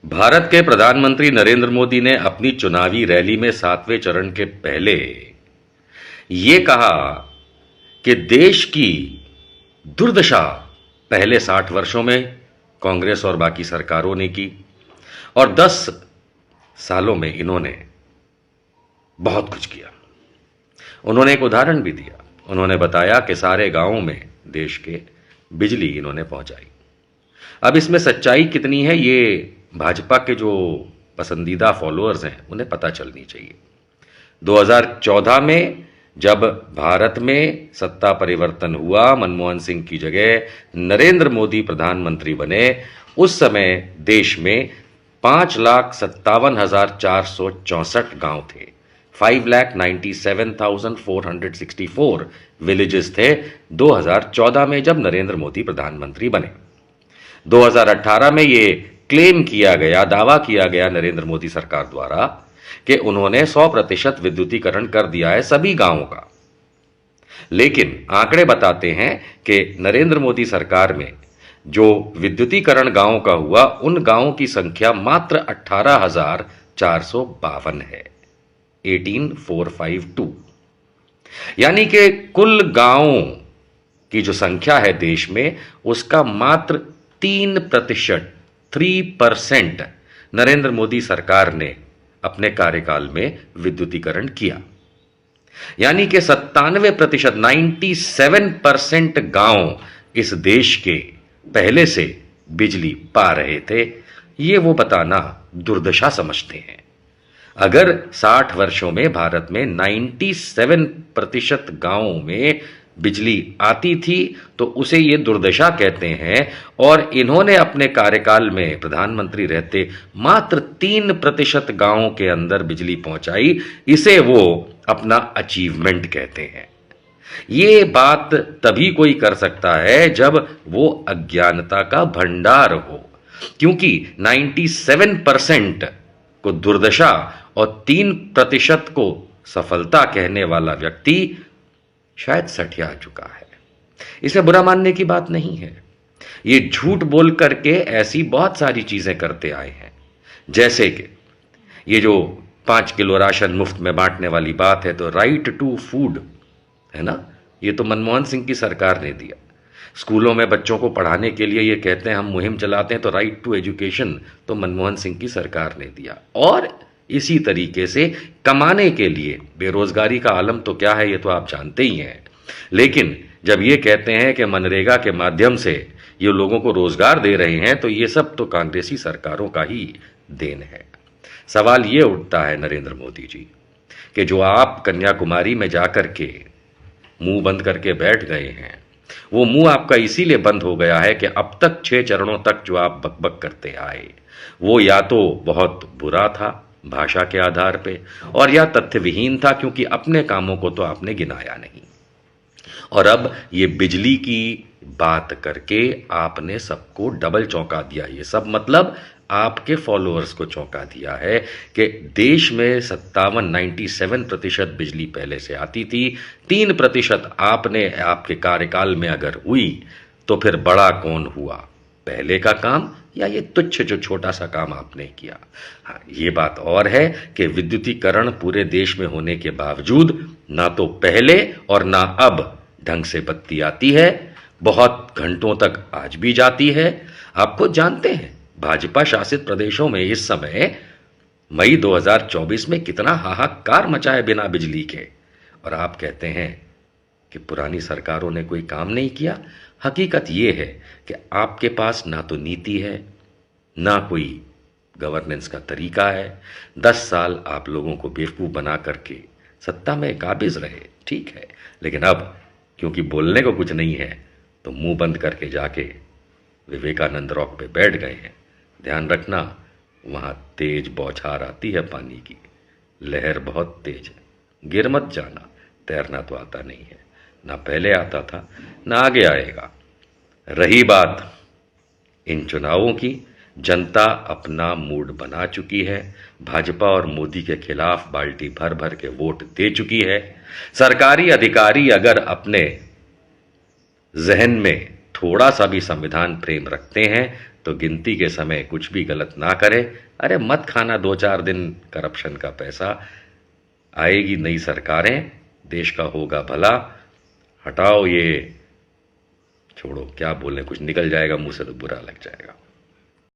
भारत के प्रधानमंत्री नरेंद्र मोदी ने अपनी चुनावी रैली में 7वें चरण के पहले ये कहा कि देश की दुर्दशा पहले 60 वर्षों में कांग्रेस और बाकी सरकारों ने की और 10 सालों में इन्होंने बहुत कुछ किया। उन्होंने एक उदाहरण भी दिया। उन्होंने बताया कि सारे गांवों में देश के बिजली इन्होंने पहुंचाई। अब इसमें सच्चाई कितनी है ये भाजपा के जो पसंदीदा फॉलोअर्स हैं उन्हें पता चलनी चाहिए। 2014 में जब भारत में सत्ता परिवर्तन हुआ, मनमोहन सिंह की जगह नरेंद्र मोदी प्रधानमंत्री बने, उस समय देश में 5,57,464 गांव थे। 5,97,464 विलेजेस थे 2014 में जब नरेंद्र मोदी प्रधानमंत्री बने। 2018 में ये क्लेम किया गया, दावा किया गया नरेंद्र मोदी सरकार द्वारा कि उन्होंने 100% विद्युतीकरण कर दिया है सभी गांवों का। लेकिन आंकड़े बताते हैं कि नरेंद्र मोदी सरकार में जो विद्युतीकरण गांवों का हुआ, उन गांवों की संख्या मात्र 18,452 है, 18,452। यानी कि कुल गांवों की जो संख्या है देश में, उसका मात्र 3% नरेंद्र मोदी सरकार ने अपने कार्यकाल में विद्युतीकरण किया। यानी कि 97%, 97% गांव इस देश के पहले से बिजली पा रहे थे। ये वो बताना दुर्दशा समझते हैं। अगर 60 वर्षों में भारत में 97% गांवों में बिजली आती थी तो उसे ये दुर्दशा कहते हैं, और इन्होंने अपने कार्यकाल में प्रधानमंत्री रहते मात्र 3% गांवों के अंदर बिजली पहुंचाई, इसे वो अपना अचीवमेंट कहते हैं। ये बात तभी कोई कर सकता है जब वो अज्ञानता का भंडार हो, क्योंकि 97% को दुर्दशा और 3% को सफलता कहने वाला व्यक्ति शायद सठिया चुका है। इसमें बुरा मानने की बात नहीं है। ये झूठ बोल करके ऐसी बहुत सारी चीजें करते आए हैं, जैसे कि ये जो 5 किलो राशन मुफ्त में बांटने वाली बात है, तो राइट टू फूड है ना, ये तो मनमोहन सिंह की सरकार ने दिया। स्कूलों में बच्चों को पढ़ाने के लिए ये कहते हैं हम मुहिम चलाते हैं, तो राइट टू एजुकेशन तो मनमोहन सिंह की सरकार ने दिया। और इसी तरीके से कमाने के लिए, बेरोजगारी का आलम तो क्या है ये तो आप जानते ही हैं, लेकिन जब ये कहते हैं कि मनरेगा के माध्यम से ये लोगों को रोजगार दे रहे हैं, तो ये सब तो कांग्रेसी सरकारों का ही देन है। सवाल ये उठता है नरेंद्र मोदी जी कि जो आप कन्याकुमारी में जाकर के मुंह बंद करके बैठ गए हैं, वो मुंह आपका इसीलिए बंद हो गया है कि अब तक 6 चरणों तक जो आप बकबक करते आए वो या तो बहुत बुरा था भाषा के आधार पे, और या तथ्यविहीन था, क्योंकि अपने कामों को तो आपने गिनाया नहीं। और अब ये बिजली की बात करके आपने सबको डबल चौंका दिया। ये सब मतलब आपके फॉलोअर्स को चौंका दिया है कि देश में 97% बिजली पहले से आती थी, 3% आपने आपके कार्यकाल में अगर हुई तो फिर बड़ा कौन हुआ, पहले का काम या ये तुच्छ जो छोटा सा काम आपने किया। हाँ, ये बात और है कि विद्युतीकरण पूरे देश में होने के बावजूद ना तो पहले और ना अब ढंग से बत्ती आती है, बहुत घंटों तक आज भी जाती है। आप खुद जानते हैं भाजपा शासित प्रदेशों में इस समय मई 2024 में कितना हाहाकार मचा है बिना बिजली के, और आप कहते हैं कि पुरानी सरकारों ने कोई काम नहीं किया। हकीकत यह है कि आपके पास ना तो नीति है, ना कोई गवर्नेंस का तरीका है। 10 साल आप लोगों को बेवकूफ़ बना करके सत्ता में काबिज रहे, ठीक है, लेकिन अब क्योंकि बोलने को कुछ नहीं है तो मुंह बंद करके जाके विवेकानंद रॉक पे बैठ गए हैं। ध्यान रखना, वहाँ तेज बौछार आती है पानी की, लहर बहुत तेज है, गिर मत जाना। तैरना तो आता नहीं है, ना पहले आता था ना आगे आएगा। रही बात इन चुनावों की, जनता अपना मूड बना चुकी है, भाजपा और मोदी के खिलाफ बाल्टी भर भर के वोट दे चुकी है। सरकारी अधिकारी अगर अपने जहन में थोड़ा सा भी संविधान प्रेम रखते हैं तो तो गिनती के समय कुछ भी गलत ना करे। अरे मत खाना 2-4 दिन करप्शन का पैसा। आएगी नई सरकारें, देश का होगा भला। हटाओ ये, छोड़ो क्या बोलने, कुछ निकल जाएगा मुंह से तो बुरा लग जाएगा।